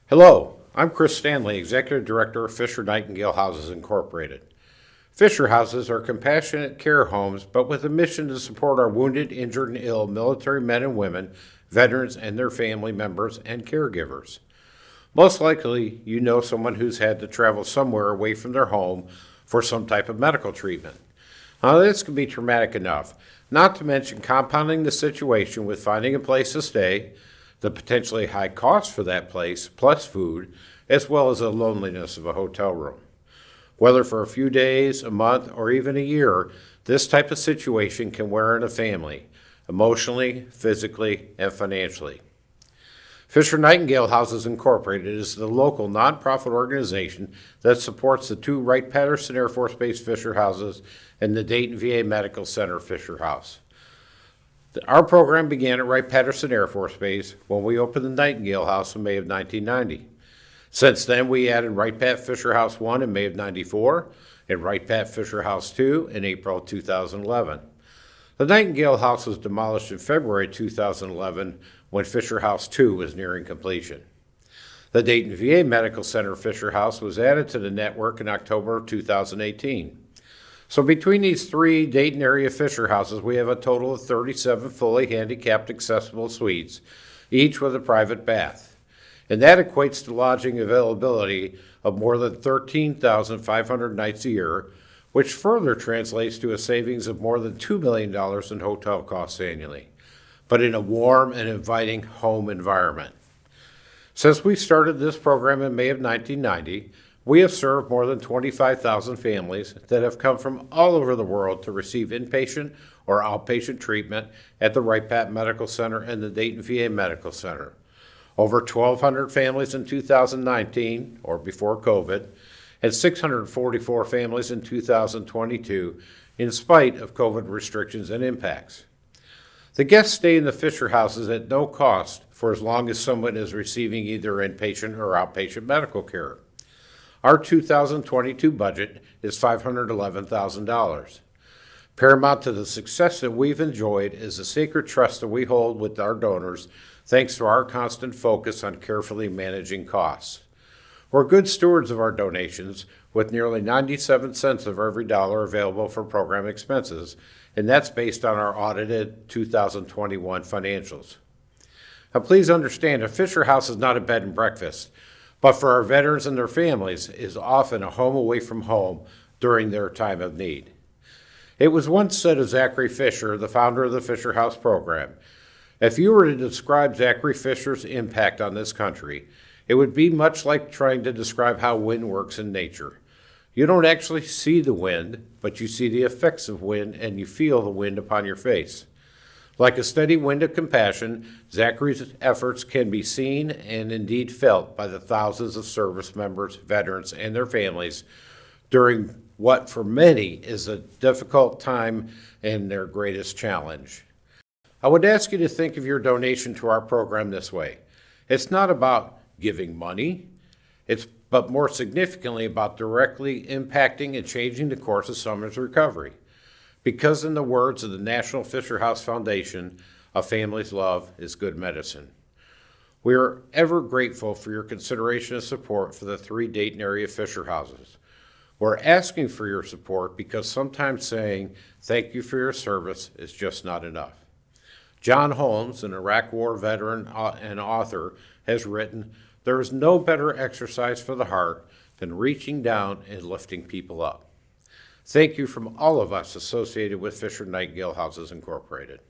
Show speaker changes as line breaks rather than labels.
Hello, I'm Chris Stanley, Executive Director of Fisher-Nightingale Houses Incorporated. Fisher Houses are compassionate care homes, but with a mission to support our wounded, injured, and ill military men and women, veterans, and their family members and caregivers. Most likely, you know someone who's had to travel somewhere away from their home for some type of medical treatment. Now, this can be traumatic enough, not to mention compounding the situation with finding a place to stay, the potentially high cost for that place, plus food, as well as the loneliness of a hotel room. Whether for a few days, a month, or even a year, this type of situation can wear on a family, emotionally, physically, and financially. Fisher-Nightingale Houses Incorporated is the local nonprofit organization that supports the two Wright-Patterson Air Force Base Fisher Houses and the Dayton VA Medical Center Fisher House. Our program began at Wright-Patterson Air Force Base when we opened the Nightingale House in May of 1990. Since then, we added Wright-Pat Fisher House 1 in May of 94 and Wright-Pat Fisher House 2 in April 2011. The Nightingale House was demolished in February 2011 when Fisher House 2 was nearing completion. The Dayton VA Medical Center Fisher House was added to the network in October of 2018. So between these three Dayton area Fisher Houses, we have a total of 37 fully handicapped accessible suites, each with a private bath. And that equates to lodging availability of more than 13,500 nights a year, which further translates to a savings of more than $2 million in hotel costs annually, but in a warm and inviting home environment. Since we started this program in May of 1990, we have served more than 25,000 families that have come from all over the world to receive inpatient or outpatient treatment at the Wright-Pat Medical Center and the Dayton VA Medical Center. Over 1,200 families in 2019, or before COVID, and 644 families in 2022, in spite of COVID restrictions and impacts. The guests stay in the Fisher Houses at no cost for as long as someone is receiving either inpatient or outpatient medical care. Our 2022 budget is $511,000. Paramount to the success that we've enjoyed is the sacred trust that we hold with our donors, thanks to our constant focus on carefully managing costs. We're good stewards of our donations, with nearly 97 cents of every dollar available for program expenses, and that's based on our audited 2021 financials. Now, please understand, a Fisher House is not a bed and breakfast, but for our veterans and their families is often a home away from home during their time of need. It was once said of Zachary Fisher, the founder of the Fisher House program, if you were to describe Zachary Fisher's impact on this country, it would be much like trying to describe how wind works in nature. You don't actually see the wind, but you see the effects of wind and you feel the wind upon your face. Like a steady wind of compassion, Zachary's efforts can be seen and indeed felt by the thousands of service members, veterans, and their families during what for many is a difficult time and their greatest challenge. I would ask you to think of your donation to our program this way. It's not about giving money, but more significantly about directly impacting and changing the course of someone's recovery. Because in the words of the National Fisher House Foundation, a family's love is good medicine. We are ever grateful for your consideration and support for the three Dayton area Fisher Houses. We're asking for your support because sometimes saying thank you for your service is just not enough. John Holmes, an Iraq War veteran and author, has written, "There is no better exercise for the heart than reaching down and lifting people up." Thank you from all of us associated with Fisher-Nightingale Houses Incorporated.